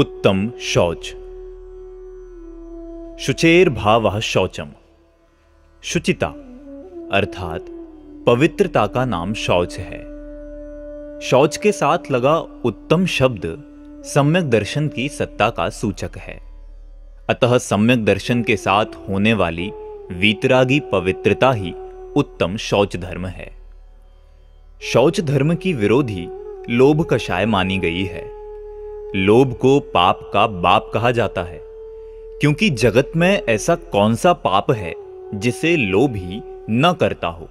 उत्तम शौच। शुचेर भावः शौचम। शुचिता अर्थात पवित्रता का नाम शौच है। शौच के साथ लगा उत्तम शब्द सम्यक दर्शन की सत्ता का सूचक है। अतः सम्यक दर्शन के साथ होने वाली वीतरागी पवित्रता ही उत्तम शौच धर्म है। शौच धर्म की विरोधी लोभ कषाय मानी गई है। लोभ को पाप का बाप कहा जाता है, क्योंकि जगत में ऐसा कौन सा पाप है जिसे लोभी न करता हो।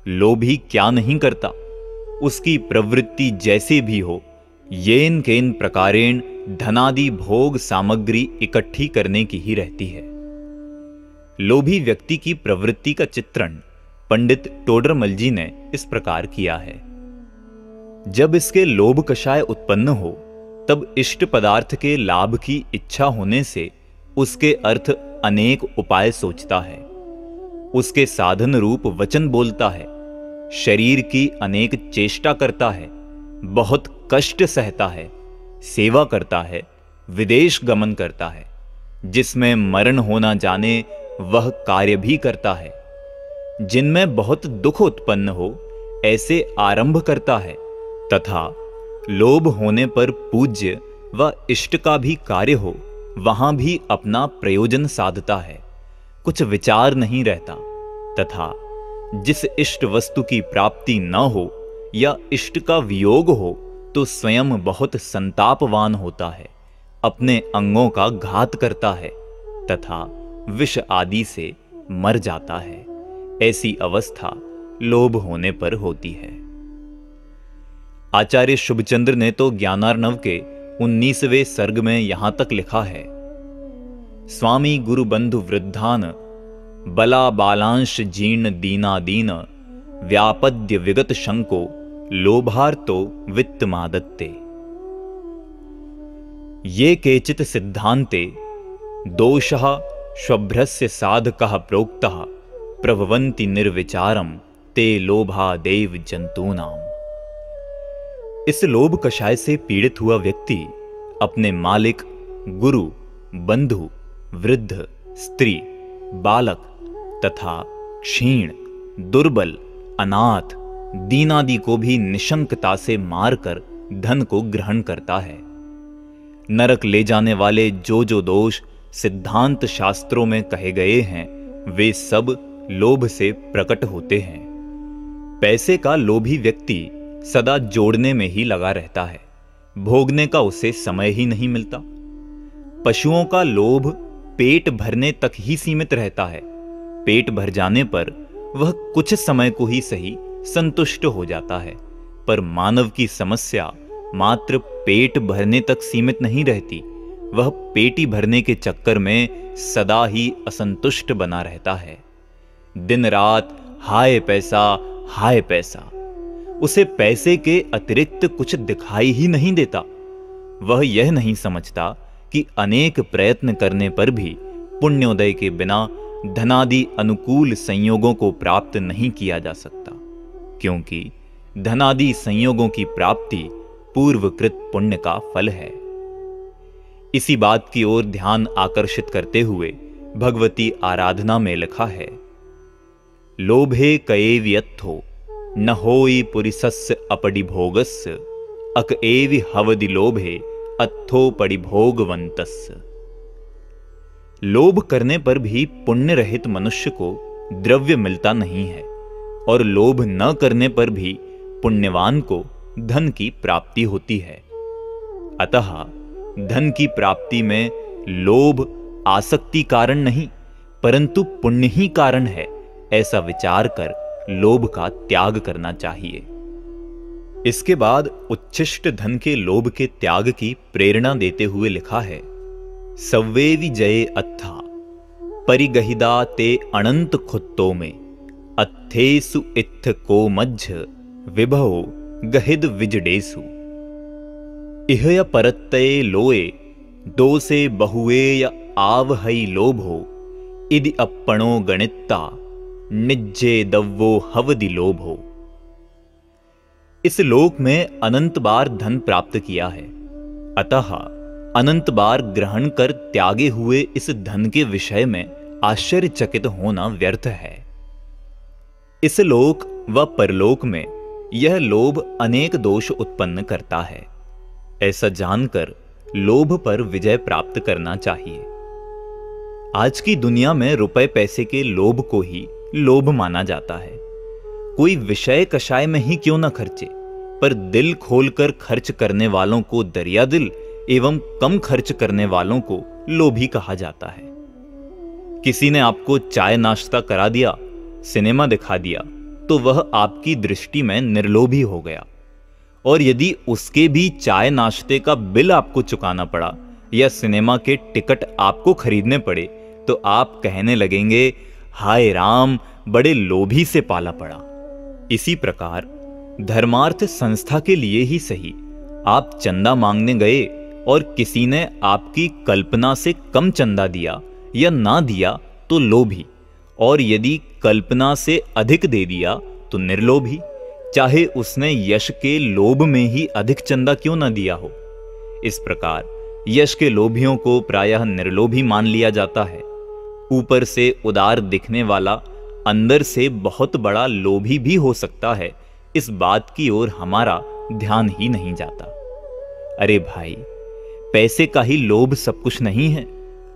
लोभी क्या नहीं करता, उसकी प्रवृत्ति जैसे भी हो, येन केन प्रकारेण धनादि भोग सामग्री इकट्ठी करने की ही रहती है। लोभी व्यक्ति की प्रवृत्ति का चित्रण पंडित टोडरमल जी ने इस प्रकार किया है। जब इसके लोभ कषाय उत्पन्न हो, तब इष्ट पदार्थ के लाभ की इच्छा होने से उसके अर्थ अनेक उपाय सोचता है, उसके साधन रूप वचन बोलता है, शरीर की अनेक चेष्टा करता है, बहुत कष्ट सहता है, सेवा करता है, विदेश गमन करता है, जिसमें मरण होना जाने वह कार्य भी करता है, जिनमें बहुत दुख उत्पन्न हो ऐसे आरंभ करता है, तथा लोभ होने पर पूज्य व इष्ट का भी कार्य हो वहां भी अपना प्रयोजन साधता है, कुछ विचार नहीं रहता, तथा जिस इष्ट वस्तु की प्राप्ति न हो या इष्ट का वियोग हो तो स्वयं बहुत संतापवान होता है, अपने अंगों का घात करता है तथा विष आदि से मर जाता है। ऐसी अवस्था लोभ होने पर होती है। आचार्य शुभचंद्र ने तो ज्ञानार्णव के 19वें सर्ग में यहां तक लिखा है, स्वामी गुरु बंधु वृद्धान बला बालांश जीर्ण दीना दीन व्यापद्य विगत शंको लोभार्तो वित्त मादत्ते। ये केचित सिद्धांते दोषः शुभ्रस्य साधकः प्रोक्तः प्रभवन्ति निर्विचारम ते लोभा देव जंतूनाम। इस लोभ कषाय से पीड़ित हुआ व्यक्ति अपने मालिक, गुरु, बंधु, वृद्ध, स्त्री, बालक तथा क्षीण, दुर्बल, अनाथ, दीनादि को भी निशंकता से मारकर धन को ग्रहण करता है। नरक ले जाने वाले जो दोष सिद्धांत शास्त्रों में कहे गए हैं, वे सब लोभ से प्रकट होते हैं। पैसे का लोभी व्यक्ति सदा जोड़ने में ही लगा रहता है, भोगने का उसे समय ही नहीं मिलता। पशुओं का लोभ पेट भरने तक ही सीमित रहता है, पेट भर जाने पर वह कुछ समय को ही सही संतुष्ट हो जाता है, पर मानव की समस्या मात्र पेट भरने तक सीमित नहीं रहती, वह पेटी भरने के चक्कर में सदा ही असंतुष्ट बना रहता है। दिन रात हाय पैसा, हाय पैसा। उसे पैसे के अतिरिक्त कुछ दिखाई ही नहीं देता। वह यह नहीं समझता कि अनेक प्रयत्न करने पर भी पुण्योदय के बिना धनादि अनुकूल संयोगों को प्राप्त नहीं किया जा सकता, क्योंकि धनादि संयोगों की प्राप्ति पूर्वकृत पुण्य का फल है। इसी बात की ओर ध्यान आकर्षित करते हुए भगवती आराधना में लिखा है, लोभे कएव यत्थो न होई पुरिसस्य अपडिभोगस्य अक एवि हवदि लोभे अत्थो पडिभोगवंतस्य। लोभ करने पर भी पुण्य रहित मनुष्य को द्रव्य मिलता नहीं है, और लोभ न करने पर भी पुण्यवान को धन की प्राप्ति होती है। अतः धन की प्राप्ति में लोभ आसक्ति कारण नहीं, परंतु पुण्य ही कारण है, ऐसा विचार कर लोभ का त्याग करना चाहिए। इसके बाद उच्छिष्ट धन के लोभ के त्याग की प्रेरणा देते हुए लिखा है, सव्वे विजये अत्था परिगहिदा ते अनंत खुत्तो में अत्थेसु इत्थ को मज्झ विभो गहिद विजडेसु। इहय परत्तये लोए दोसे बहुए आवहै लोभो इदि अपणो गणित्ता निज्जे दव्वो हवदि लोभो। इस लोक में अनंत बार धन प्राप्त किया है, अतः अनंत बार ग्रहण कर त्यागे हुए इस धन के विषय में आश्चर्यचकित होना व्यर्थ है। इस लोक व परलोक में यह लोभ अनेक दोष उत्पन्न करता है। ऐसा जानकर लोभ पर विजय प्राप्त करना चाहिए। आज की दुनिया में रुपए पैसे के लोभ को ही लोभ माना जाता है। कोई विषय कषाय में ही क्यों न खर्चे, पर दिल खोलकर खर्च करने वालों को दरिया दिल एवं कम खर्च करने वालों को लोभी कहा जाता है। किसी ने आपको चाय नाश्ता करा दिया, सिनेमा दिखा दिया, तो वह आपकी दृष्टि में निर्लोभी हो गया। और यदि उसके भी चाय नाश्ते का बिल आपको चुकाना पड़ा या सिनेमा के टिकट आपको खरीदने पड़े, तो आप कहने लगेंगे, हाय राम, बड़े लोभी से पाला पड़ा। इसी प्रकार धर्मार्थ संस्था के लिए ही सही, आप चंदा मांगने गए और किसी ने आपकी कल्पना से कम चंदा दिया या ना दिया तो लोभी, और यदि कल्पना से अधिक दे दिया तो निर्लोभी, चाहे उसने यश के लोभ में ही अधिक चंदा क्यों न दिया हो। इस प्रकार यश के लोभियों को प्रायः निर्लोभी मान लिया जाता है। ऊपर से उदार दिखने वाला अंदर से बहुत बड़ा लोभी भी हो सकता है, इस बात की ओर हमारा ध्यान ही नहीं जाता। अरे भाई, पैसे का ही लोभ सब कुछ नहीं है।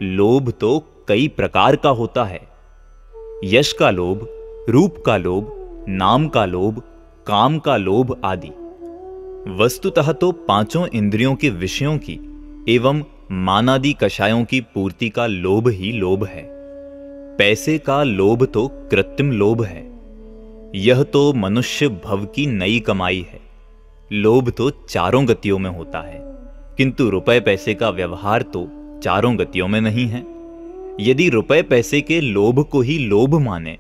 लोभ तो कई प्रकार का होता है। यश का लोभ, रूप का लोभ, नाम का लोभ, काम का लोभ आदि। वस्तुतः तो पांचों इंद्रियों के विषयों की एवं मानादि कषायों की पूर्ति का लोभ ही लोभ है। पैसे का लोभ तो कृत्रिम लोभ है। यह तो मनुष्य भव की नई कमाई है। लोभ तो चारों गतियों में होता है, किंतु रुपए पैसे का व्यवहार तो चारों गतियों में नहीं है। यदि रुपए पैसे के लोभ को ही लोभ माने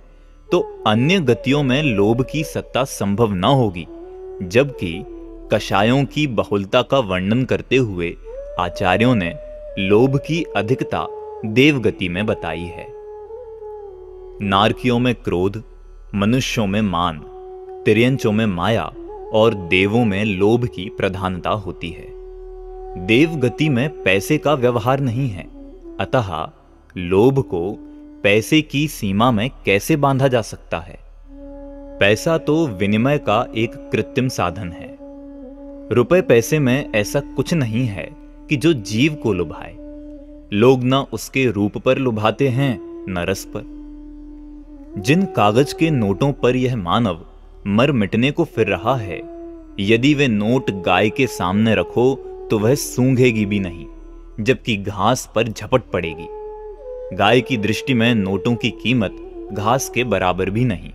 तो अन्य गतियों में लोभ की सत्ता संभव न होगी। जबकि कषायों की बहुलता का वर्णन करते हुए आचार्यों ने लोभ की अधिकता देवगति में बताई है। नारकियों में क्रोध, मनुष्यों में मान, तिर्यंचों में माया और देवों में लोभ की प्रधानता होती है। देवगति में पैसे का व्यवहार नहीं है, अतः लोभ को पैसे की सीमा में कैसे बांधा जा सकता है। पैसा तो विनिमय का एक कृत्रिम साधन है। रुपए पैसे में ऐसा कुछ नहीं है कि जो जीव को लुभाए। लोग न उसके रूप पर लुभाते हैं न रस पर। जिन कागज के नोटों पर यह मानव मर मिटने को फिर रहा है, यदि वे नोट गाय के सामने रखो तो वह सूंघेगी भी नहीं, जबकि घास पर झपट पड़ेगी। गाय की दृष्टि में नोटों की कीमत घास के बराबर भी नहीं,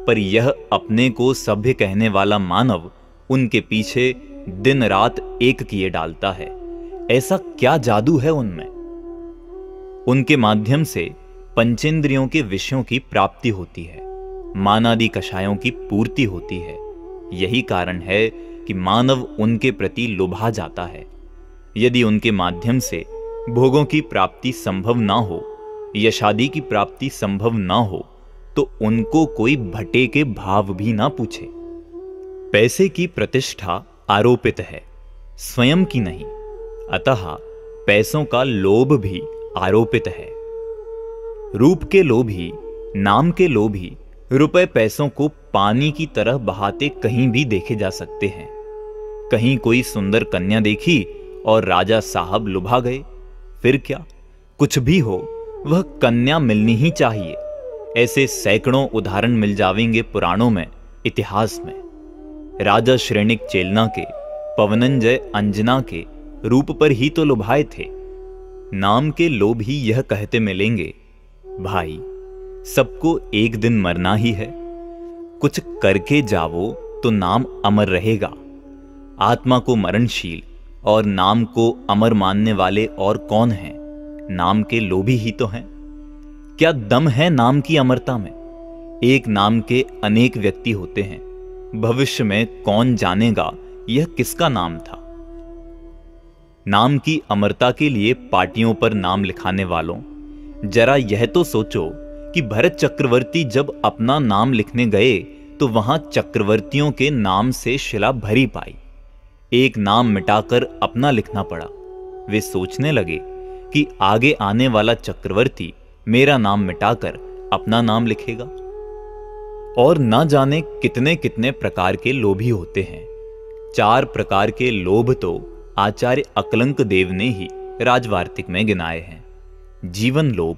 पर यह अपने को सभ्य कहने वाला मानव उनके पीछे दिन रात एक किए डालता है। ऐसा क्या जादू है उनमें? उनके माध्यम से पंचेंद्रियों के विषयों की प्राप्ति होती है, मानादि कषायों की पूर्ति होती है। यही कारण है कि मानव उनके प्रति लुभा जाता है। यदि उनके माध्यम से भोगों की प्राप्ति संभव ना हो, यशादि की प्राप्ति संभव ना हो, तो उनको कोई भटे के भाव भी ना पूछे। पैसे की प्रतिष्ठा आरोपित है, स्वयं की नहीं, अतः पैसों का लोभ भी आरोपित है। रूप के लोभी, नाम के लोभी रुपए पैसों को पानी की तरह बहाते कहीं भी देखे जा सकते हैं। कहीं कोई सुंदर कन्या देखी और राजा साहब लुभा गए, फिर क्या, कुछ भी हो वह कन्या मिलनी ही चाहिए। ऐसे सैकड़ों उदाहरण मिल जावेंगे पुराणों में, इतिहास में। राजा श्रेणिक चेलना के, पवनंजय अंजना के रूप पर ही तो लुभाए थे। नाम के लोभी यह कहते मिलेंगे, भाई सबको एक दिन मरना ही है, कुछ करके जावो तो नाम अमर रहेगा। आत्मा को मरणशील और नाम को अमर मानने वाले और कौन हैं? नाम के लोभी ही तो हैं। क्या दम है नाम की अमरता में? एक नाम के अनेक व्यक्ति होते हैं, भविष्य में कौन जानेगा यह किसका नाम था। नाम की अमरता के लिए पार्टियों पर नाम लिखाने वालों, जरा यह तो सोचो कि भरत चक्रवर्ती जब अपना नाम लिखने गए तो वहां चक्रवर्तियों के नाम से शिला भरी पाई। एक नाम मिटाकर अपना लिखना पड़ा। वे सोचने लगे कि आगे आने वाला चक्रवर्ती मेरा नाम मिटाकर अपना नाम लिखेगा। और ना जाने कितने कितने प्रकार के लोभी होते हैं। 4 प्रकार के लोभ तो आचार्य अकलंक देव ने ही राजवार्तिक में गिनाए हैं: जीवन लोभ,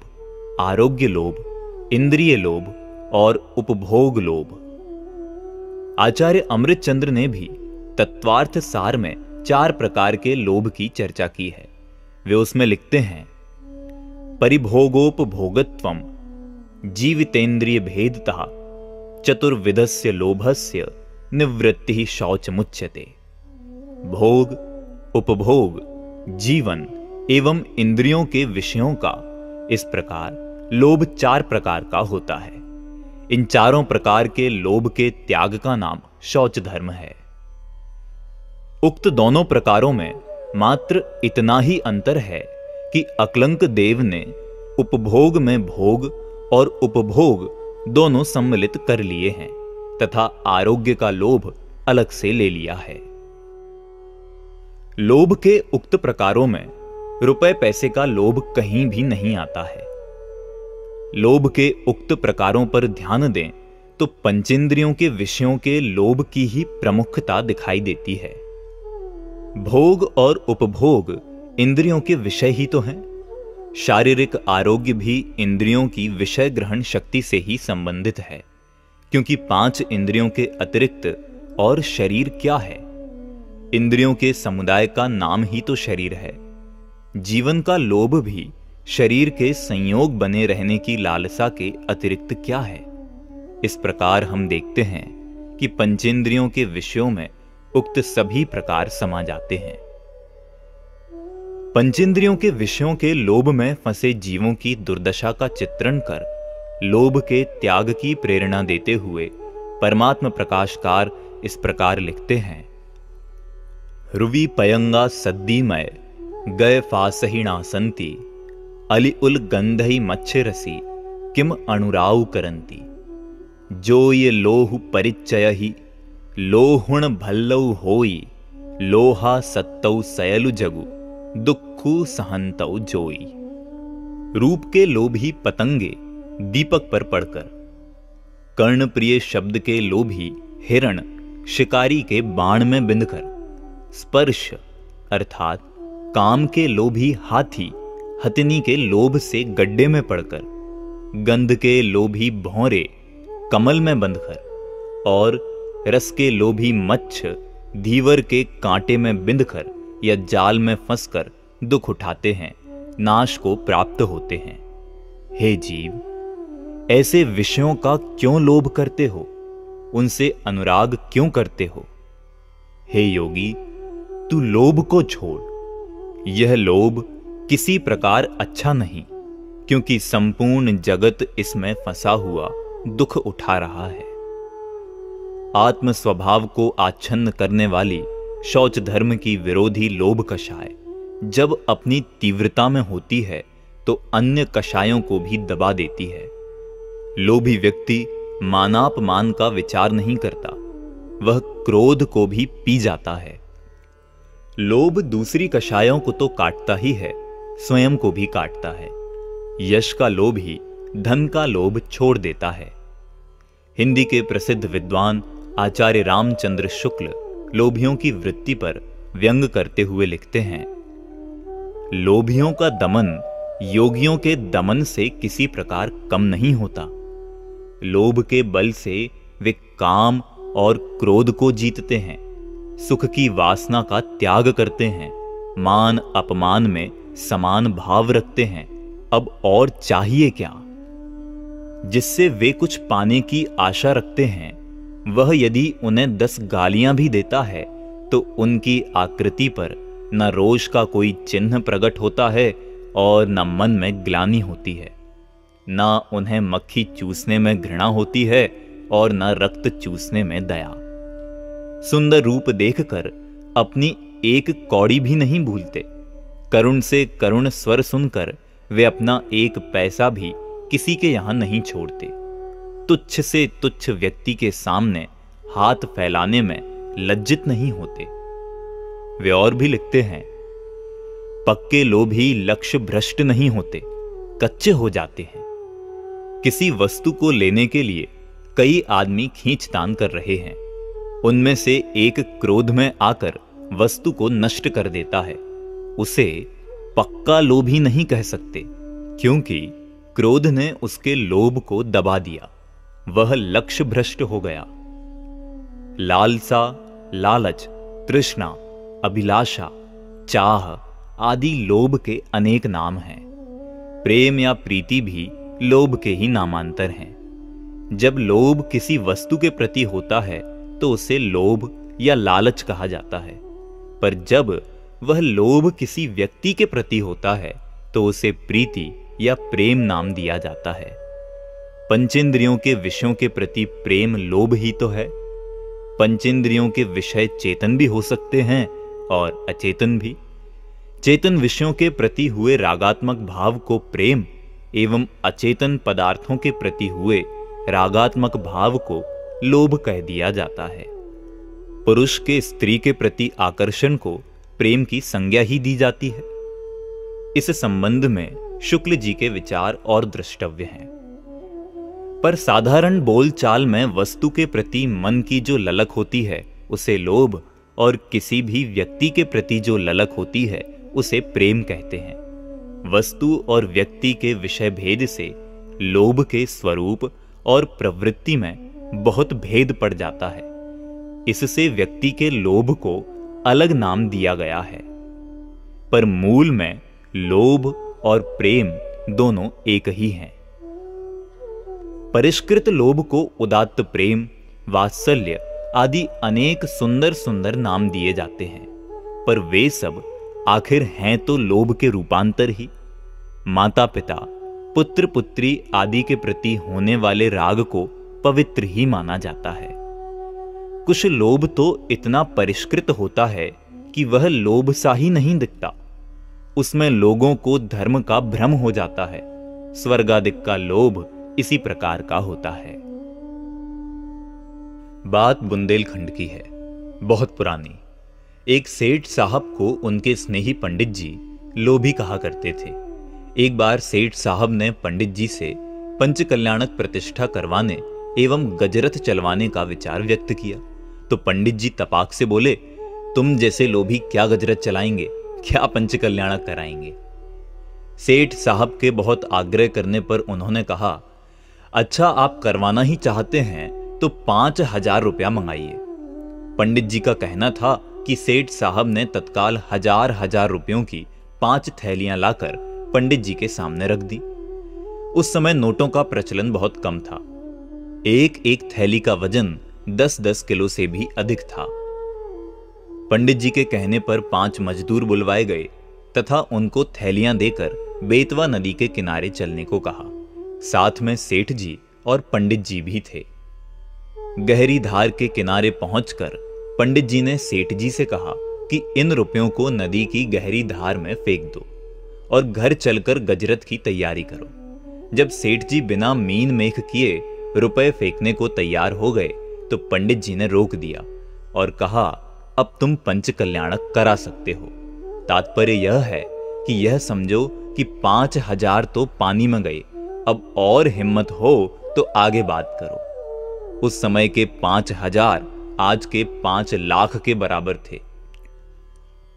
आरोग्य लोभ, इंद्रिय लोभ और उपभोग लोभ। आचार्य अमृतचंद्र ने भी तत्वार्थ सार में 4 प्रकार के लोभ की चर्चा की है। वे उसमें लिखते हैं: परिभोगोपभोगत्वम जीवितेन्द्रिय भेदतः चतुर्विधस्य लोभस्य निवृत्ति शौच मुच्यते। भोग, उपभोग, जीवन एवं इंद्रियों के विषयों का इस प्रकार लोभ 4 प्रकार का होता है। इन चारों प्रकार के लोभ के त्याग का नाम शौच धर्म है। उक्त दोनों प्रकारों में मात्र इतना ही अंतर है कि अकलंक देव ने उपभोग में भोग और उपभोग दोनों सम्मिलित कर लिए हैं तथा आरोग्य का लोभ अलग से ले लिया है। लोभ के उक्त प्रकारों में रुपए पैसे का लोभ कहीं भी नहीं आता है। लोभ के उक्त प्रकारों पर ध्यान दें तो पंचेंद्रियों के विषयों के लोभ की ही प्रमुखता दिखाई देती है। भोग और उपभोग इंद्रियों के विषय ही तो हैं। शारीरिक आरोग्य भी इंद्रियों की विषय ग्रहण शक्ति से ही संबंधित है, क्योंकि 5 इंद्रियों के अतिरिक्त और शरीर क्या है? इंद्रियों के समुदाय का नाम ही तो शरीर है। जीवन का लोभ भी शरीर के संयोग बने रहने की लालसा के अतिरिक्त क्या है? इस प्रकार हम देखते हैं कि पंचेंद्रियों के विषयों में उक्त सभी प्रकार समा जाते हैं। पंचेंद्रियों के विषयों के लोभ में फंसे जीवों की दुर्दशा का चित्रण कर लोभ के त्याग की प्रेरणा देते हुए परमात्म प्रकाशकार इस प्रकार लिखते हैं: रुवि पयंगा सद्दीमय गय फासहिणा संति अलि उल गंधई मच्छरसी किम अनुराउ करंती। जो ये लोहु परिचय ही लोहुण भल्लऊ होई लोहा सत्तऊ सयलु जगु दुखु सहंतऊ जोई। रूप के लोभी पतंगे दीपक पर पड़कर, कर्ण प्रिय शब्द के लोभी हिरण शिकारी के बाण में बिंधकर, स्पर्श अर्थात काम के लोभी हाथी हथिनी के लोभ से गड्ढे में पड़कर, गंध के लोभी भौरे कमल में बंधकर और रस के लोभी मच्छ धीवर के कांटे में बिंधकर या जाल में फंसकर दुख उठाते हैं, नाश को प्राप्त होते हैं। हे जीव, ऐसे विषयों का क्यों लोभ करते हो? उनसे अनुराग क्यों करते हो? हे योगी, तू लोभ को छोड़। यह लोभ किसी प्रकार अच्छा नहीं, क्योंकि संपूर्ण जगत इसमें फंसा हुआ दुख उठा रहा है। आत्म स्वभाव को आच्छन्न करने वाली शौच धर्म की विरोधी लोभ कषाय जब अपनी तीव्रता में होती है तो अन्य कषायों को भी दबा देती है। लोभी व्यक्ति मानापमान का विचार नहीं करता, वह क्रोध को भी पी जाता है। लोभ दूसरी कषायों को तो काटता ही है, स्वयं को भी काटता है। यश का लोभ ही धन का लोभ छोड़ देता है। हिंदी के प्रसिद्ध विद्वान आचार्य रामचंद्र शुक्ल लोभियों की वृत्ति पर व्यंग करते हुए लिखते हैं: लोभियों का दमन योगियों के दमन से किसी प्रकार कम नहीं होता। लोभ के बल से वे काम और क्रोध को जीतते हैं, सुख की वासना का त्याग करते हैं, मान अपमान में समान भाव रखते हैं। अब और चाहिए क्या? जिससे वे कुछ पाने की आशा रखते हैं, वह यदि उन्हें 10 गालियां भी देता है तो उनकी आकृति पर न रोष का कोई चिन्ह प्रकट होता है और न मन में ग्लानि होती है। न उन्हें मक्खी चूसने में घृणा होती है और न रक्त चूसने में दया। सुंदर रूप देखकर अपनी एक कौड़ी भी नहीं भूलते। करुण से करुण स्वर सुनकर वे अपना 1 पैसा भी किसी के यहां नहीं छोड़ते। तुच्छ से तुच्छ व्यक्ति के सामने हाथ फैलाने में लज्जित नहीं होते। वे और भी लिखते हैं: पक्के लोभी लक्ष्य भ्रष्ट नहीं होते, कच्चे हो जाते हैं। किसी वस्तु को लेने के लिए कई आदमी खींचतान कर रहे हैं। उनमें से एक क्रोध में आकर वस्तु को नष्ट कर देता है। उसे पक्का लोभी नहीं कह सकते, क्योंकि क्रोध ने उसके लोभ को दबा दिया। वह लक्ष्य भ्रष्ट हो गया। लालसा, लालच, तृष्णा, अभिलाषा, चाह आदि लोभ के अनेक नाम हैं। प्रेम या प्रीति भी लोभ के ही नामांतर हैं। जब लोभ किसी वस्तु के प्रति होता है तो उसे लोभ या लालच कहा जाता है, पर जब वह लोभ किसी व्यक्ति के प्रति होता है तो उसे प्रीति या प्रेम नाम दिया जाता है। पंचेंद्रियों के विषयों के प्रति प्रेम लोभ ही तो है। पंचेंद्रियों के विषय चेतन भी हो सकते हैं और अचेतन भी। चेतन विषयों के प्रति हुए रागात्मक भाव को प्रेम एवं अचेतन पदार्थों के प्रति हुए रागात्मक भाव को लोभ कह दिया जाता है। पुरुष के स्त्री के प्रति आकर्षण को प्रेम की संज्ञा ही दी जाती है। इस संबंध में शुक्ल जी के विचार और द्रष्टव्य हैं। पर साधारण बोलचाल में वस्तु के प्रति मन की जो ललक होती है उसे लोभ, और किसी भी व्यक्ति के प्रति जो ललक होती है उसे प्रेम कहते हैं। वस्तु और व्यक्ति के विषय भेद से लोभ के स्वरूप और प्रवृत्ति में बहुत भेद पड़ जाता है। इससे व्यक्ति के लोभ को अलग नाम दिया गया है, पर मूल में लोभ और प्रेम दोनों एक ही हैं। परिष्कृत लोभ को उदात्त प्रेम, वात्सल्य आदि अनेक सुंदर सुंदर नाम दिए जाते हैं, पर वे सब आखिर हैं तो लोभ के रूपांतर ही। माता पिता, पुत्र पुत्री आदि के प्रति होने वाले राग को पवित्र ही माना जाता है। कुछ लोभ तो इतना परिष्कृत होता है कि वह लोभ सा ही नहीं दिखता। उसमें लोगों को धर्म का भ्रम हो जाता है। स्वर्गादिक का लोभ इसी प्रकार का होता है। बात बुंदेलखंड की है, बहुत पुरानी। एक सेठ साहब को उनके स्नेही पंडित जी लोभी कहा करते थे। एक बार सेठ साहब ने पंडित जी से पंचकल्याणक प्रतिष्ठा करवाने एवं गजरथ चलवाने का विचार व्यक्त किया, तो पंडित जी तपाक से बोले, तुम जैसे लोभी क्या गजरथ चलाएंगे, क्या पंचकल्याणक कराएंगे। सेठ साहब के बहुत आग्रह करने पर उन्होंने कहा, अच्छा आप करवाना ही चाहते हैं तो 5,000 रुपया मंगाइए। पंडित जी का कहना था कि सेठ साहब ने तत्काल 1,000 रुपयों की 5 थैलियां लाकर पंडित जी के सामने रख दी। उस समय नोटों का प्रचलन बहुत कम था। एक एक थैली का वजन 10-10 किलो से भी अधिक था। पंडित जी के कहने पर 5 मजदूर बुलवाए गए तथा उनको थैलियां देकर बेतवा नदी के किनारे चलने को कहा। साथ में सेठ जी और पंडित जी भी थे। गहरी धार के किनारे पहुंचकर पंडित जी ने सेठ जी से कहा कि इन रुपयों को नदी की गहरी धार में फेंक दो और घर चलकर गजरथ की तैयारी करो। जब सेठ जी बिना मीन मेख किए रुपए फेंकने को तैयार हो गए तो पंडित जी ने रोक दिया और कहा, अब तुम पंचकल्याणक करा सकते हो। तात्पर्य यह है कि यह समझो कि 5,000 तो पानी में गए, अब और हिम्मत हो तो आगे बात करो। उस समय के 5,000 आज के 5 लाख के बराबर थे।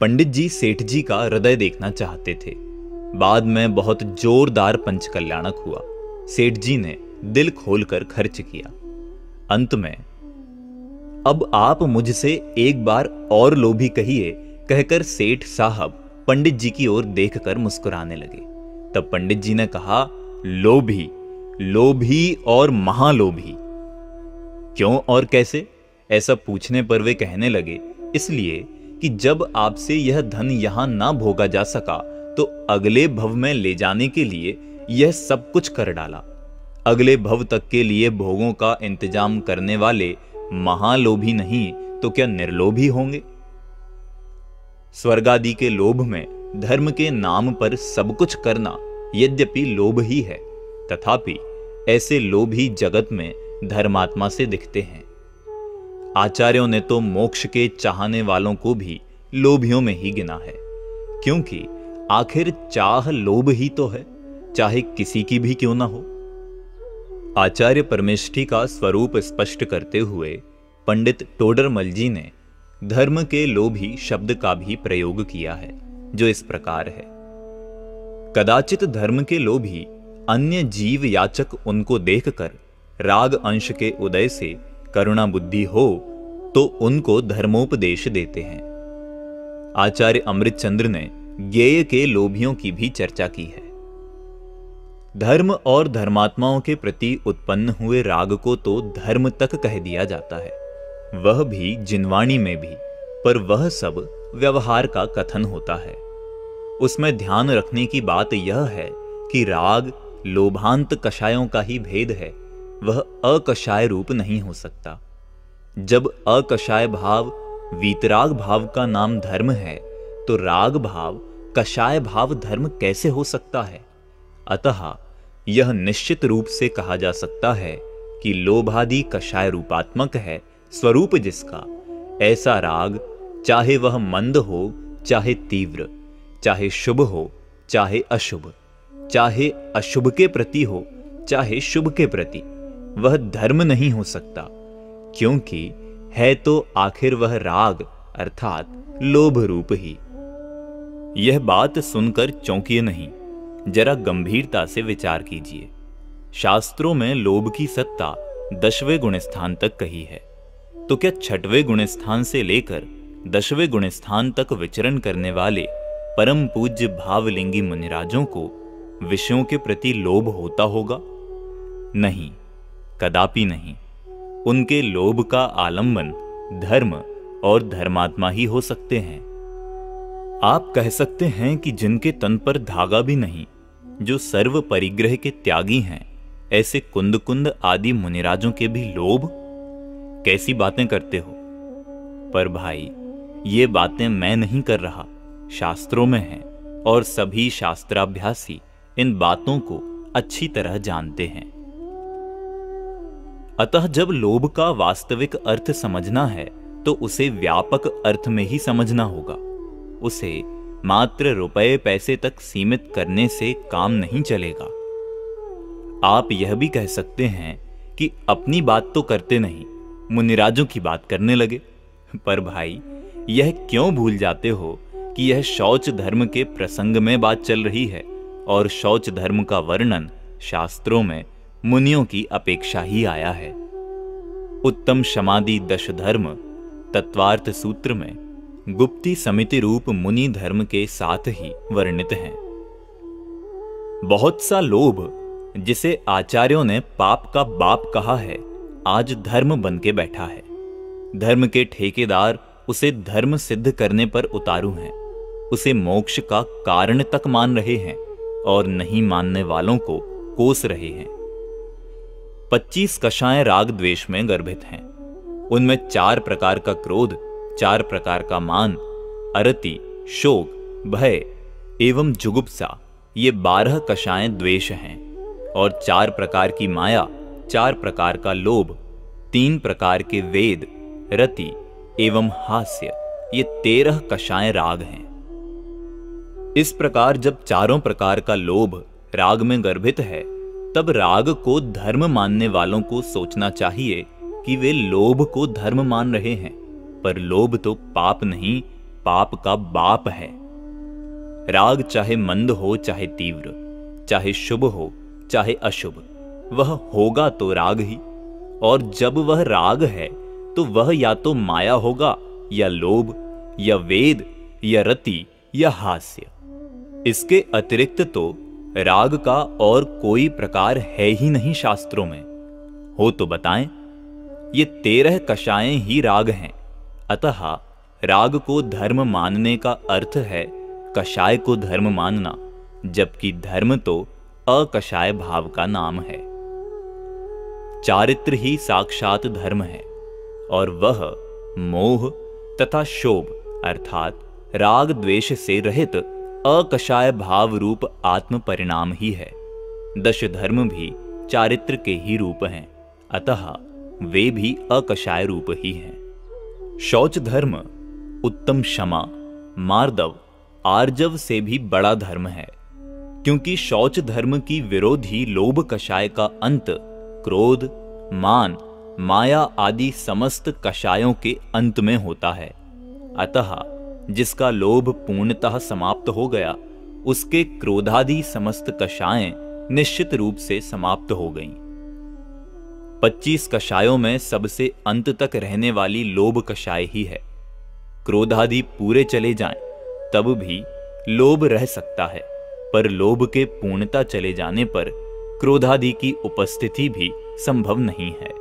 पंडित जी सेठ जी का हृदय देखना चाहते थे। बाद में बहुत जोरदार पंचकल्याणक हुआ। सेठ जी ने दिल खोलकर खर्च किया। अंत में, अब आप मुझसे एक बार और लोभी कहिए, कहकर सेठ साहब पंडित जी की ओर देखकर मुस्कुराने लगे। तब पंडित जी ने कहा, लोभी, लोभी और महालोभी। क्यों और कैसे? ऐसा पूछने पर वे कहने लगे, इसलिए कि जब आपसे यह धन यहां ना भोगा जा सका तो अगले भव में ले जाने के लिए यह सब कुछ कर डाला। अगले भव तक के लिए भोगों का इंतजाम करने वाले महालोभी नहीं तो क्या निर्लोभी होंगे? स्वर्गादि के लोभ में धर्म के नाम पर सब कुछ करना यद्यपि लोभ ही है, तथापि ऐसे लोभी जगत में धर्मात्मा से दिखते हैं। आचार्यों ने तो मोक्ष के चाहने वालों को भी लोभियों में ही गिना है, क्योंकि आखिर चाह लोभ ही तो है, चाहे किसी की भी क्यों ना हो। आचार्य परमेष्ठी का स्वरूप स्पष्ट करते हुए पंडित टोडरमल जी ने धर्म के लोभी शब्द का भी प्रयोग किया है, जो इस प्रकार है। कदाचित धर्म के लोभी अन्य जीव याचक उनको देखकर राग अंश के उदय से करुणा बुद्धि हो तो उनको धर्मोपदेश देते हैं। आचार्य अमृतचंद्र ने ज्ञेय के लोभियों की भी चर्चा की है। धर्म और धर्मात्माओं के प्रति उत्पन्न हुए राग को तो धर्म तक कह दिया जाता है, वह भी जिनवाणी में भी, पर वह सब व्यवहार का कथन होता है। उसमें ध्यान रखने की बात यह है कि राग लोभांत कषायों का ही भेद है, वह अकषाय रूप नहीं हो सकता। जब अकषाय भाव वीतराग भाव का नाम धर्म है, तो राग भाव कषाय भाव धर्म कैसे हो सकता है? अतः यह निश्चित रूप से कहा जा सकता है कि लोभादि कषाय रूपात्मक है स्वरूप जिसका, ऐसा राग चाहे वह मंद हो चाहे तीव्र, चाहे शुभ हो चाहे अशुभ, चाहे अशुभ के प्रति हो चाहे शुभ के प्रति, वह धर्म नहीं हो सकता, क्योंकि है तो आखिर वह राग अर्थात लोभ रूप ही। यह बात सुनकर चौंकिए नहीं, जरा गंभीरता से विचार कीजिए। शास्त्रों में लोभ की सत्ता 10वें गुणस्थान तक कही है, तो क्या 6वें गुणस्थान से लेकर 10वें गुणस्थान तक विचरण करने वाले परम पूज्य भावलिंगी मुनिराजों को विषयों के प्रति लोभ होता होगा? नहीं, कदापि नहीं। उनके लोभ का आलंबन धर्म और धर्मात्मा ही हो सकते हैं। आप कह सकते हैं कि जिनके तन पर धागा भी नहीं, जो सर्व परिग्रह के त्यागी हैं, ऐसे कुंद कुंद आदि मुनिराजों के भी लोभ? कैसी बातें करते हो? पर भाई, ये बातें मैं नहीं कर रहा, शास्त्रों में हैं और सभी शास्त्राभ्यासी इन बातों को अच्छी तरह जानते हैं। अतः जब लोभ का वास्तविक अर्थ समझना है तो उसे व्यापक अर्थ में ही समझना होगा। उसे मात्र रुपए पैसे तक सीमित करने से काम नहीं चलेगा। आप यह भी कह सकते हैं कि अपनी बात तो करते नहीं, मुनिराजों की बात करने लगे। पर भाई, यह क्यों भूल जाते हो कि यह शौच धर्म के प्रसंग में बात चल रही है और शौच धर्म का वर्णन शास्त्रों में मुनियों की अपेक्षा ही आया है। उत्तम शमादि 10 धर्म तत्वार्थ सूत्र में गुप्ती समिति रूप मुनि धर्म के साथ ही वर्णित हैं। बहुत सा लोभ, जिसे आचार्यों ने पाप का बाप कहा है, आज धर्म बन के बैठा है। धर्म के ठेकेदार उसे धर्म सिद्ध करने पर उतारू हैं, उसे मोक्ष का कारण तक मान रहे हैं और नहीं मानने वालों को कोस रहे हैं। 25 कषाय राग द्वेष में गर्भित हैं। उनमें 4 प्रकार का क्रोध, 4 प्रकार का मान, अरति, शोक, भय एवं जुगुप्सा, ये 12 कषाय द्वेष हैं। और 4 प्रकार की माया, 4 प्रकार का लोभ, 3 प्रकार के वेद, रति एवं हास्य, ये 13 कषाय राग हैं। इस प्रकार जब चारों प्रकार का लोभ राग में गर्भित है, तब राग को धर्म मानने वालों को सोचना चाहिए कि वे लोभ को धर्म मान रहे हैं, पर लोभ तो पाप नहीं, पाप का बाप है। राग चाहे मंद हो चाहे तीव्र, चाहे शुभ हो चाहे अशुभ, वह होगा तो राग ही। और जब वह राग है तो वह या तो माया होगा, या लोभ, या वेद, या रति, या हास्य। इसके अतिरिक्त तो राग का और कोई प्रकार है ही नहीं शास्त्रों में। हो तो बताएं। ये 13 कषायें ही राग हैं। अतः राग को धर्म मानने का अर्थ है कषाय को धर्म मानना, जबकि धर्म तो अकषाय भाव का नाम है। चारित्र ही साक्षात धर्म है और वह मोह तथा शोभ अर्थात राग द्वेष से रहित अकषाय भाव रूप आत्म परिणाम ही है। 10 धर्म भी चारित्र के ही रूप हैं, अतः वे भी अकषाय रूप ही हैं। शौच धर्म उत्तम क्षमा, मार्दव, आर्जव से भी बड़ा धर्म है, क्योंकि शौच धर्म की विरोधी लोभ कषाय का अंत क्रोध, मान, माया आदि समस्त कषायों के अंत में होता है। अतः जिसका लोभ पूर्णतः समाप्त हो गया, उसके क्रोधादि समस्त कषायें निश्चित रूप से समाप्त हो गईं। 25 कषायों में सबसे अंत तक रहने वाली लोभ कषाय ही है। क्रोधादि पूरे चले जाएं, तब भी लोभ रह सकता है, पर लोभ के पूर्णता चले जाने पर क्रोधादि की उपस्थिति भी संभव नहीं है।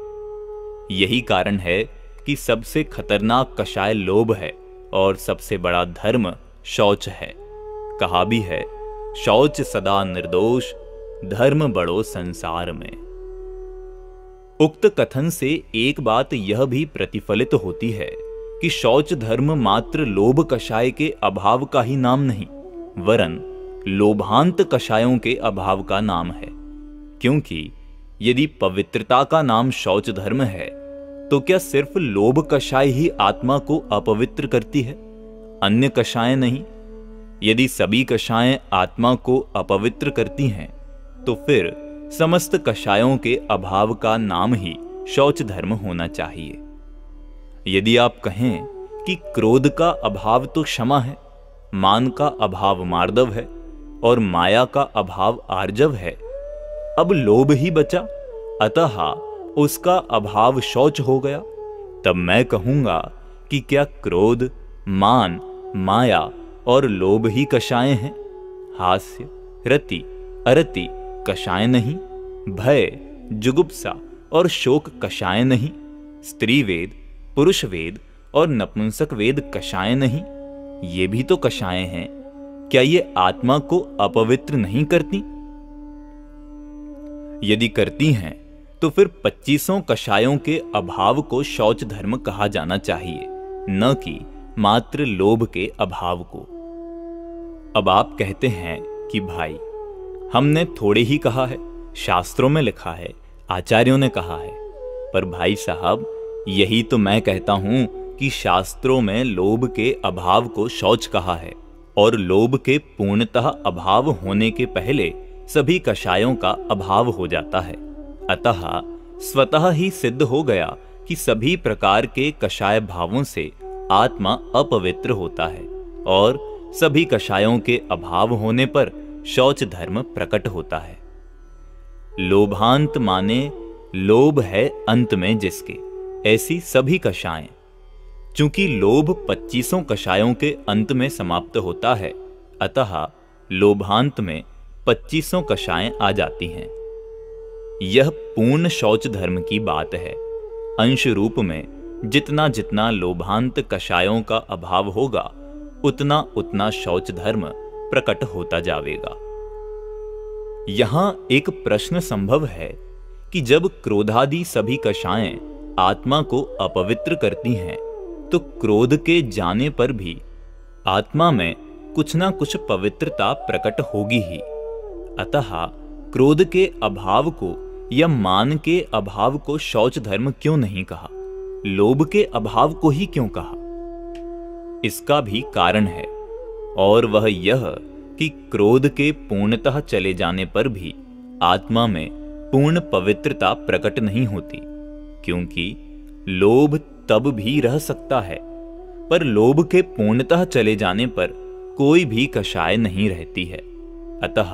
यही कारण है कि सबसे खतरनाक कषाय लोभ है और सबसे बड़ा धर्म शौच है। कहा भी है, शौच सदा निर्दोष, धर्म बड़ो संसार में। उक्त कथन से एक बात यह भी प्रतिफलित होती है कि शौच धर्म मात्र लोभ कषाय के अभाव का ही नाम नहीं, वरन लोभांत कषायों के अभाव का नाम है। क्योंकि यदि पवित्रता का नाम शौच धर्म है, तो क्या सिर्फ लोभ कषाय ही आत्मा को अपवित्र करती है, अन्य कषायें नहीं? यदि सभी कषायें आत्मा को अपवित्र करती हैं, तो फिर समस्त कषायों के अभाव का नाम ही शौच धर्म होना चाहिए। यदि आप कहें कि क्रोध का अभाव तो क्षमा है, मान का अभाव मार्दव है और माया का अभाव आर्जव है, अब लोभ ही बचा, अतः उसका अभाव शौच हो गया, तब मैं कहूंगा कि क्या क्रोध, मान, माया और लोभ ही कषायें हैं? हास्य, रति, अरति कषाय नहीं? भय, जुगुप्सा और शोक कषाय नहीं? स्त्री वेद, पुरुष वेद और नपुंसक वेद कषाय नहीं? ये भी तो कषाय हैं। क्या ये आत्मा को अपवित्र नहीं करती? यदि करती हैं, तो फिर 25 कषायों के अभाव को शौच धर्म कहा जाना चाहिए, न कि मात्र लोभ के अभाव को। अब आप कहते हैं कि भाई, हमने थोड़े ही कहा है, शास्त्रों में लिखा है, आचार्यों ने कहा है। पर भाई साहब, यही तो मैं कहता हूं कि शास्त्रों में लोभ के अभाव को शौच कहा है, और लोभ के पूर्णतः अभाव होने के पहले सभी कषायों का अभाव हो जाता है। अतः स्वतः ही सिद्ध हो गया कि सभी प्रकार के कषाय भावों से आत्मा अपवित्र होता है, और सभी कषायों के अभाव होने पर शौच धर्म प्रकट होता है। लोभांत माने लोभ है अंत में जिसके, ऐसी सभी कषायें। चूंकि लोभ 25 कषायों के अंत में समाप्त होता है, अतः लोभांत में 25 कषायें आ जाती हैं। यह पूर्ण शौच धर्म की बात है। अंश रूप में जितना जितना लोभांत कषायों का अभाव होगा, उतना उतना शौच धर्म प्रकट होता जाएगा। यहां एक प्रश्न संभव है कि जब क्रोधादि सभी कषायें आत्मा को अपवित्र करती हैं, तो क्रोध के जाने पर भी आत्मा में कुछ ना कुछ पवित्रता प्रकट होगी ही। अतः क्रोध के अभाव को या मान के अभाव को शौच धर्म क्यों नहीं कहा, लोभ के अभाव को ही क्यों कहा? इसका भी कारण है, और वह यह कि क्रोध के पूर्णतः चले जाने पर भी आत्मा में पूर्ण पवित्रता प्रकट नहीं होती, क्योंकि लोभ तब भी रह सकता है, पर लोभ के पूर्णतः चले जाने पर कोई भी कषाय नहीं रहती है। अतः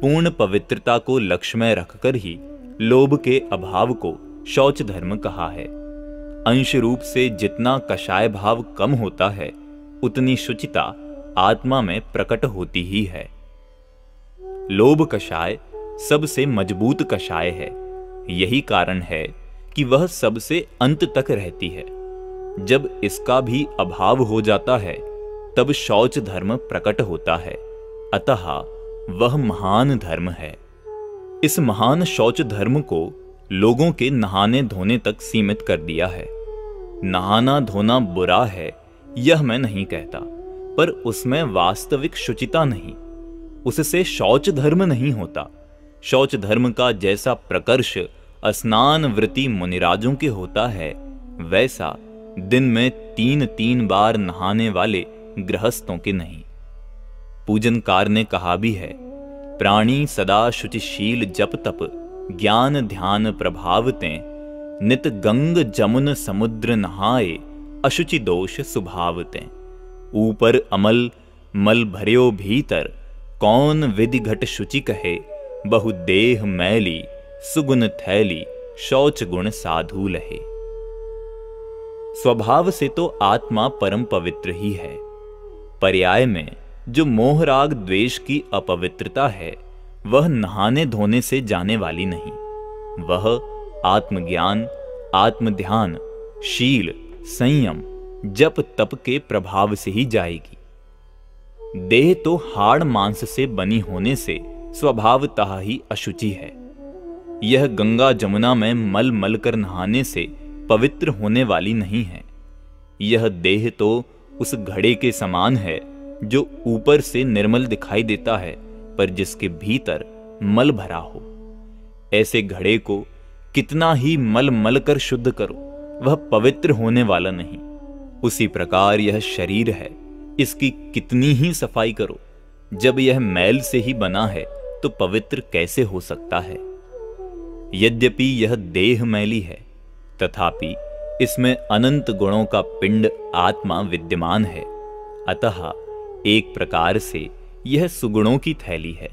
पूर्ण पवित्रता को लक्ष्य में रखकर ही लोभ के अभाव को शौच धर्म कहा है। अंश रूप से जितना कषाय भाव कम होता है, उतनी शुचिता आत्मा में प्रकट होती ही है। लोभ कषाय सबसे मजबूत कषाय है। यही कारण है कि वह सबसे अंत तक रहती है। जब इसका भी अभाव हो जाता है, तब शौच धर्म प्रकट होता है। अतः वह महान धर्म है। इस महान शौच धर्म को लोगों के नहाने धोने तक सीमित कर दिया है। नहाना धोना बुरा है, यह मैं नहीं कहता, पर उसमें वास्तविक शुचिता नहीं, उससे शौच धर्म नहीं होता। शौच धर्म का जैसा प्रकर्ष स्नान वृत्ति मुनिराजों के होता है, वैसा दिन में 3-3 बार नहाने वाले गृहस्थों के नहीं। पूजनकार ने कहा भी है, प्राणी सदा शुचिशील जप तप ज्ञान ध्यान प्रभावते, नित गंग जमुन समुद्र नहाए अशुचि दोष सुभावते। ऊपर अमल मल भर्यो भीतर, कौन विधि घट शुचि कहे, बहुदेह मैली सुगुण थैली शौच गुण साधु लहे। स्वभाव से तो आत्मा परम पवित्र ही है। पर्याय में जो मोह राग द्वेष की अपवित्रता है, वह नहाने धोने से जाने वाली नहीं। वह आत्मज्ञान, आत्मध्यान, शील, संयम, जप तप के प्रभाव से ही जाएगी। देह तो हाड़ मांस से बनी होने से स्वभावतः ही अशुचि है। यह गंगा जमुना में मल मल कर नहाने से पवित्र होने वाली नहीं है। यह देह तो उस घड़े के समान है जो ऊपर से निर्मल दिखाई देता है, पर जिसके भीतर मल भरा हो। ऐसे घड़े को कितना ही मल मल कर शुद्ध करो, वह पवित्र होने वाला नहीं। उसी प्रकार यह शरीर है, इसकी कितनी ही सफाई करो, जब यह मैल से ही बना है तो पवित्र कैसे हो सकता है। यद्यपि यह देह मैली है, तथापि इसमें अनंत गुणों का पिंड आत्मा विद्यमान है। अतः एक प्रकार से यह सुगुणों की थैली है।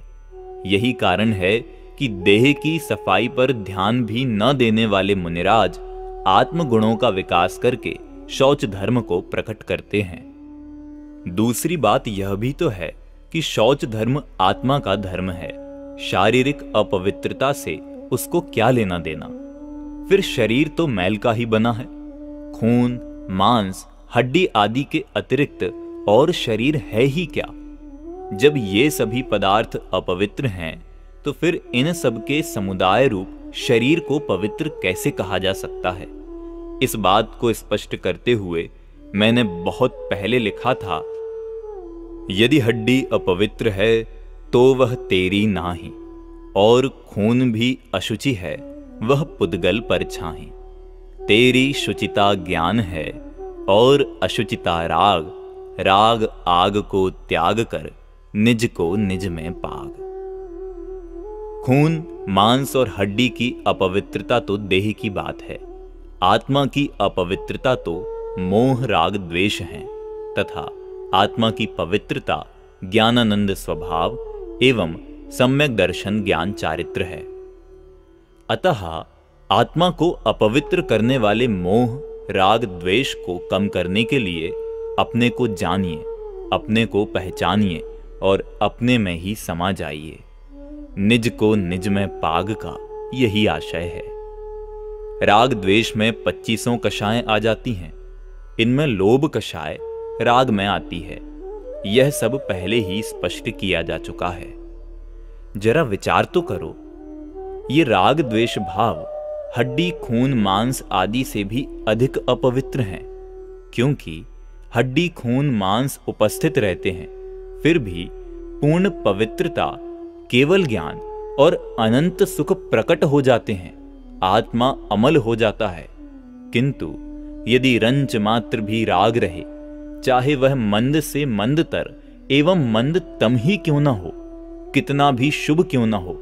यही कारण है कि देह की सफाई पर ध्यान भी न देने वाले मुनिराज आत्मगुणों का विकास करके शौच धर्म को प्रकट करते हैं। दूसरी बात यह भी तो है कि शौच धर्म आत्मा का धर्म है। शारीरिक अपवित्रता से उसको क्या लेना देना। फिर शरीर तो मैल का ही बना है। खून, मांस, हड्डी आदि के अतिरिक्त और शरीर है ही क्या। जब ये सभी पदार्थ अपवित्र हैं, तो फिर इन सब के समुदाय रूप शरीर को पवित्र कैसे कहा जा सकता है। इस बात को स्पष्ट करते हुए मैंने बहुत पहले लिखा था, यदि हड्डी अपवित्र है तो वह तेरी नाही, और खून भी अशुचि है वह पुद्गल पर छाही। तेरी शुचिता ज्ञान है और अशुचिता राग, राग आग को त्याग कर निज को निज में पाग। खून, मांस और हड्डी की अपवित्रता तो देह की बात है। आत्मा की अपवित्रता तो मोह राग द्वेष है, तथा आत्मा की पवित्रता ज्ञानानंद स्वभाव एवं सम्यक दर्शन ज्ञान चारित्र है। अतः आत्मा को अपवित्र करने वाले मोह राग द्वेष को कम करने के लिए अपने को जानिए, अपने को पहचानिए और अपने में ही समा जाइए। निज को निज में पाग का यही आशय है। राग द्वेष में 25 कषाएं आ जाती हैं। इनमें लोभ कषाय राग में आती है। यह सब पहले ही स्पष्ट किया जा चुका है। जरा विचार तो करो, ये राग द्वेष भाव हड्डी, खून, मांस आदि से भी अधिक अपवित्र हैं, क्योंकि हड्डी, खून, मांस उपस्थित रहते हैं, फिर भी पूर्ण पवित्रता, केवल ज्ञान और अनंत सुख प्रकट हो जाते हैं। आत्मा अमल हो जाता है। किंतु यदि रंच मात्र भी राग रहे, चाहे वह मंद से मंदतर एवं मंदतम ही क्यों न हो, कितना भी शुभ क्यों न हो,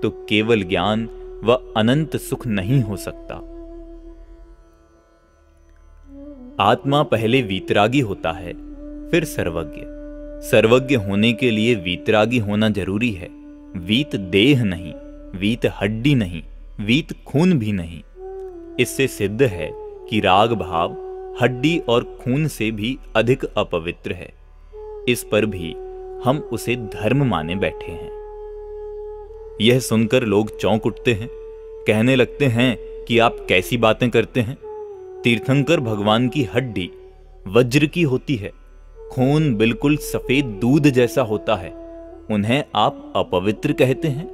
तो केवल ज्ञान व अनंत सुख नहीं हो सकता। आत्मा पहले वीतरागी होता है, फिर सर्वज्ञ। सर्वज्ञ होने के लिए वीतरागी होना जरूरी है। वीत देह नहीं, वीत हड्डी नहीं, वीत खून भी नहीं। इससे सिद्ध है कि राग भाव हड्डी और खून से भी अधिक अपवित्र है। इस पर भी हम उसे धर्म माने बैठे हैं। यह सुनकर लोग चौंक उठते हैं, कहने लगते हैं कि आप कैसी बातें करते हैं। तीर्थंकर भगवान की हड्डी वज्र की होती है, खून बिल्कुल सफेद दूध जैसा होता है, उन्हें आप अपवित्र कहते हैं।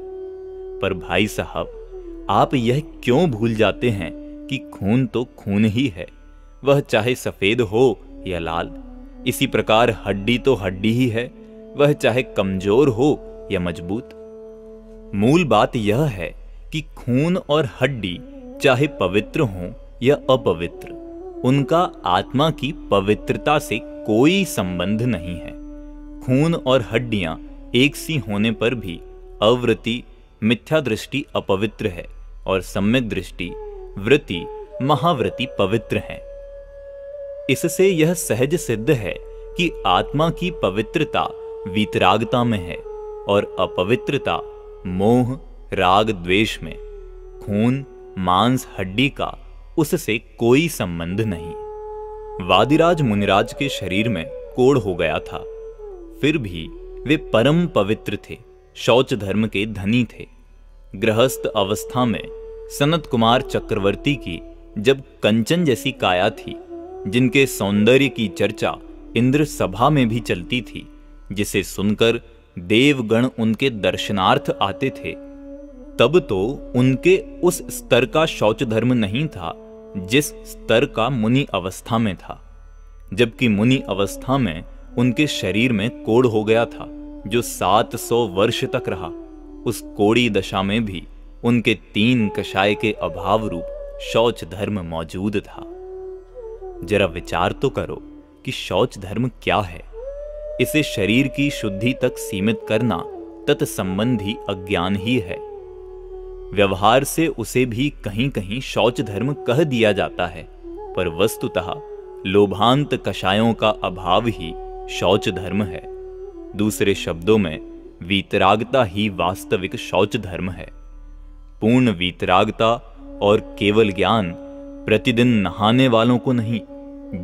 पर भाई साहब, आप यह क्यों भूल जाते हैं कि खून तो खून ही है, वह चाहे सफेद हो या लाल। इसी प्रकार हड्डी तो हड्डी ही है, वह चाहे कमजोर हो या मजबूत। मूल बात यह है कि खून और हड्डी चाहे पवित्र हों या अपवित्र, उनका आत्मा की पवित्रता से कोई संबंध नहीं है। खून और हड्डियां एक सी होने पर भी अवृति मिथ्या दृष्टि अपवित्र है और सम्यक दृष्टि वृत्ति महावृत्ति पवित्र है। इससे यह सहज सिद्ध है कि आत्मा की पवित्रता वीतरागता में है और अपवित्रता मोह राग द्वेष में। खून मांस हड्डी का उससे कोई संबंध नहीं। वादिराज मुनिराज के शरीर में कोढ़ हो गया था, फिर भी वे परम पवित्र थे, शौच धर्म के धनी थे। गृहस्थ अवस्था में सनत कुमार चक्रवर्ती की जब कंचन जैसी काया थी, जिनके सौंदर्य की चर्चा इंद्र सभा में भी चलती थी, जिसे सुनकर देवगण उनके दर्शनार्थ आते थे, तब तो उनके उस स्तर का शौच धर्म नहीं था जिस स्तर का मुनि अवस्था में था। जबकि मुनि अवस्था में उनके शरीर में कोढ़ हो गया था, जो 700 वर्ष तक रहा। उस कोड़ी दशा में भी उनके 3 कषाय के अभाव रूप शौच धर्म मौजूद था। जरा विचार तो करो कि शौच धर्म क्या है। इसे शरीर की शुद्धि तक सीमित करना तत्संबंधी अज्ञान ही है। व्यवहार से उसे भी कहीं कहीं शौच धर्म कह दिया जाता है, पर वस्तुतः लोभांत कषायों का अभाव ही शौच धर्म है। दूसरे शब्दों में वीतरागता ही वास्तविक शौच धर्म है। पूर्ण वीतरागता और केवल ज्ञान प्रतिदिन नहाने वालों को नहीं,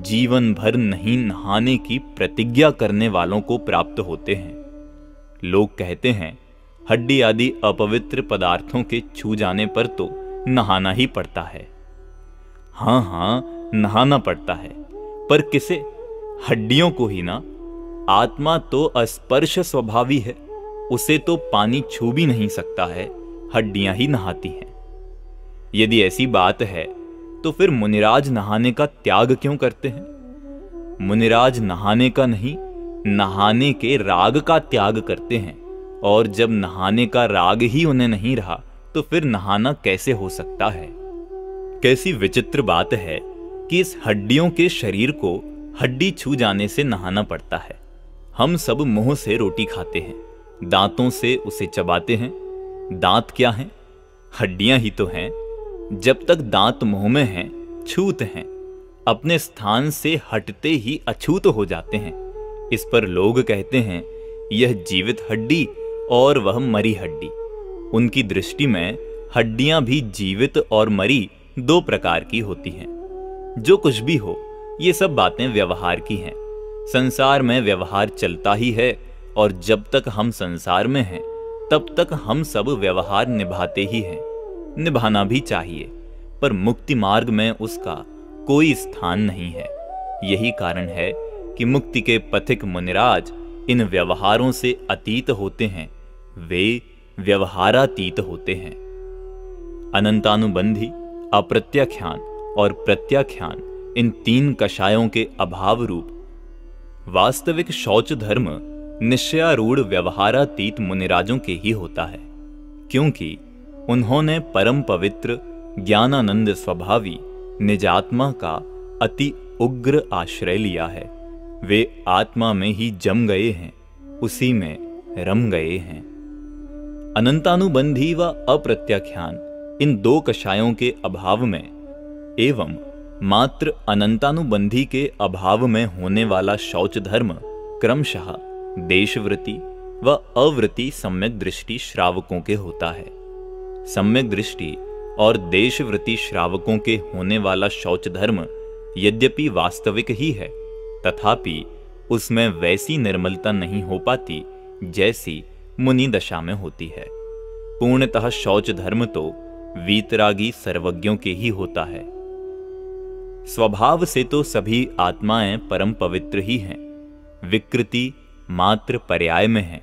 जीवन भर नहीं नहाने की प्रतिज्ञा करने वालों को प्राप्त होते हैं। लोग कहते हैं हड्डी आदि अपवित्र पदार्थों के छू जाने पर तो नहाना ही पड़ता है। हाँ, नहाना पड़ता है, पर किसे? हड्डियों को ही ना। आत्मा तो अस्पर्श स्वभावी है, उसे तो पानी छू भी नहीं सकता है, हड्डियां ही नहाती हैं। यदि ऐसी बात है तो फिर मुनिराज नहाने का त्याग क्यों करते हैं? मुनिराज नहाने का नहीं, नहाने के राग का त्याग करते हैं, और जब नहाने का राग ही उन्हें नहीं रहा तो फिर नहाना कैसे हो सकता है? कैसी विचित्र बात है कि इस हड्डियों के शरीर को हड्डी छू जाने से नहाना पड़ता है। हम सब मुंह से रोटी खाते हैं, दांतों से उसे चबाते हैं। दांत क्या हैं? हड्डियां ही तो हैं। जब तक दांत मुंह में हैं, छूत हैं, अपने स्थान से हटते ही अछूत हो जाते हैं। इस पर लोग कहते हैं यह जीवित हड्डी और वह मरी हड्डी। उनकी दृष्टि में हड्डियां भी जीवित और मरी 2 प्रकार की होती हैं। जो कुछ भी हो, ये सब बातें व्यवहार की हैं। संसार में व्यवहार चलता ही है, और जब तक हम संसार में हैं तब तक हम सब व्यवहार निभाते ही हैं। निभाना भी चाहिए, पर मुक्ति मार्ग में उसका कोई स्थान नहीं है। यही कारण है कि मुक्ति के पथिक मुनिराज इन व्यवहारों से अतीत होते हैं, वे व्यवहारातीत होते हैं। अनंतानुबंधी, अप्रत्याख्यान और प्रत्याख्यान, इन 3 कषायों के अभाव रूप वास्तविक शौच धर्म निश्चयारूढ़ व्यवहारातीत मुनिराजों के ही होता है, क्योंकि उन्होंने परम पवित्र ज्ञानानंद स्वभावी निजात्मा का अति उग्र आश्रय लिया है। वे आत्मा में ही जम गए हैं, उसी में रम गए हैं। अनंतानुबंधी व अप्रत्याख्यान, इन 2 कषायों के अभाव में एवं मात्र अनंतानुबंधी के अभाव में होने वाला शौच धर्म क्रमशः देशवृत्ति व अवृत्ति सम्यक दृष्टि श्रावकों के होता है। सम्यक दृष्टि और देशवृत्ति श्रावकों के होने वाला शौच धर्म यद्यपि वास्तविक ही है, तथापि उसमें वैसी निर्मलता नहीं हो पाती जैसी मुनि दशा में होती है। पूर्णतः शौच धर्म तो वीतरागी सर्वज्ञों के ही होता है। स्वभाव से तो सभी आत्माएं परम पवित्र ही हैं, विकृति मात्र पर्याय में है।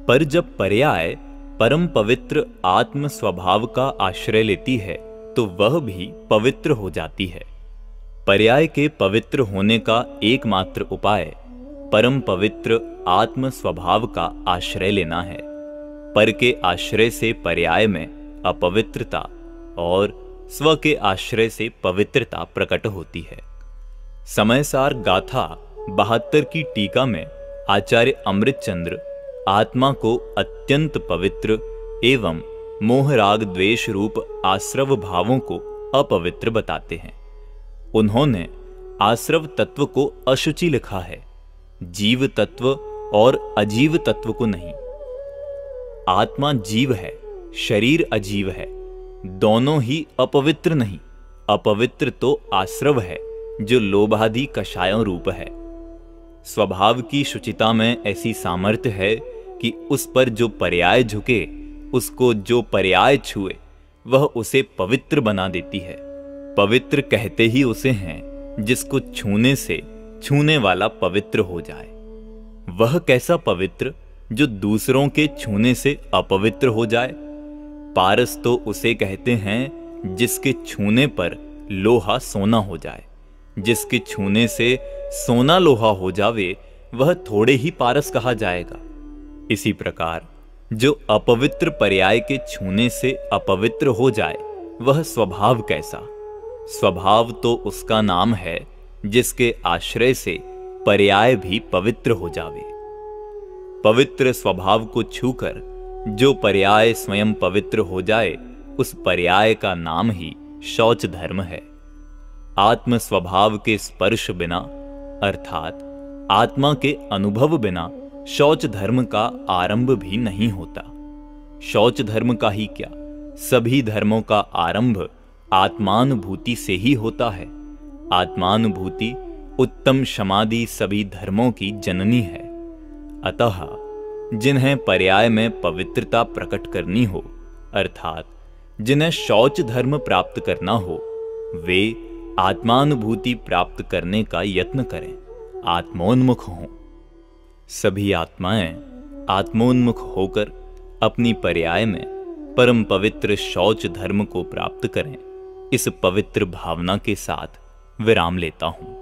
पर जब पर्याय परम पवित्र आत्म स्वभाव का आश्रय लेती है तो वह भी पवित्र हो जाती है। पर्याय के पवित्र होने का एकमात्र उपाय परम पवित्र आत्म स्वभाव का आश्रय लेना है। पर के आश्रय से पर्याय में अपवित्रता और स्व के आश्रय से पवित्रता प्रकट होती है। समयसार गाथा 72 की टीका में आचार्य अमृतचंद्र आत्मा को अत्यंत पवित्र एवं मोह राग द्वेष रूप आश्रव भावों को अपवित्र बताते हैं। उन्होंने आश्रव तत्व को अशुचि लिखा है, जीव तत्व और अजीव तत्व को नहीं। आत्मा जीव है, शरीर अजीव है, दोनों ही अपवित्र नहीं। अपवित्र तो आश्रव है जो लोभादि कषायों रूप है। स्वभाव की शुचिता में ऐसी सामर्थ्य है कि उस पर जो पर्याय झुके, उसको जो पर्याय छुए, वह उसे पवित्र बना देती है। पवित्र कहते ही उसे हैं जिसको छूने से छूने वाला पवित्र हो जाए। वह कैसा पवित्र जो दूसरों के छूने से अपवित्र हो जाए? पारस तो उसे कहते हैं जिसके छूने पर लोहा सोना हो जाए। जिसके छूने से सोना लोहा हो जावे, वह थोड़े ही पारस कहा जाएगा। इसी प्रकार जो अपवित्र पर्याय के छूने से अपवित्र हो जाए, वह स्वभाव कैसा? स्वभाव तो उसका नाम है जिसके आश्रय से पर्याय भी पवित्र हो जावे। पवित्र स्वभाव को छूकर जो पर्याय स्वयं पवित्र हो जाए, उस पर्याय का नाम ही शौच धर्म है। आत्म स्वभाव के स्पर्श बिना अर्थात आत्मा के अनुभव बिना शौच धर्म का आरंभ भी नहीं होता। शौच धर्म का ही क्या, सभी धर्मों का आरंभ आत्मानुभूति से ही होता है। आत्मानुभूति उत्तम समाधि सभी धर्मों की जननी है। अतः जिन्हें पर्याय में पवित्रता प्रकट करनी हो, अर्थात जिन्हें शौच धर्म प्राप्त करना हो, वे आत्मानुभूति प्राप्त करने का यत्न करें, आत्मोन्मुख हों। सभी आत्माएं आत्मोन्मुख होकर अपनी पर्याय में परम पवित्र शौच धर्म को प्राप्त करें, इस पवित्र भावना के साथ विराम लेता हूं।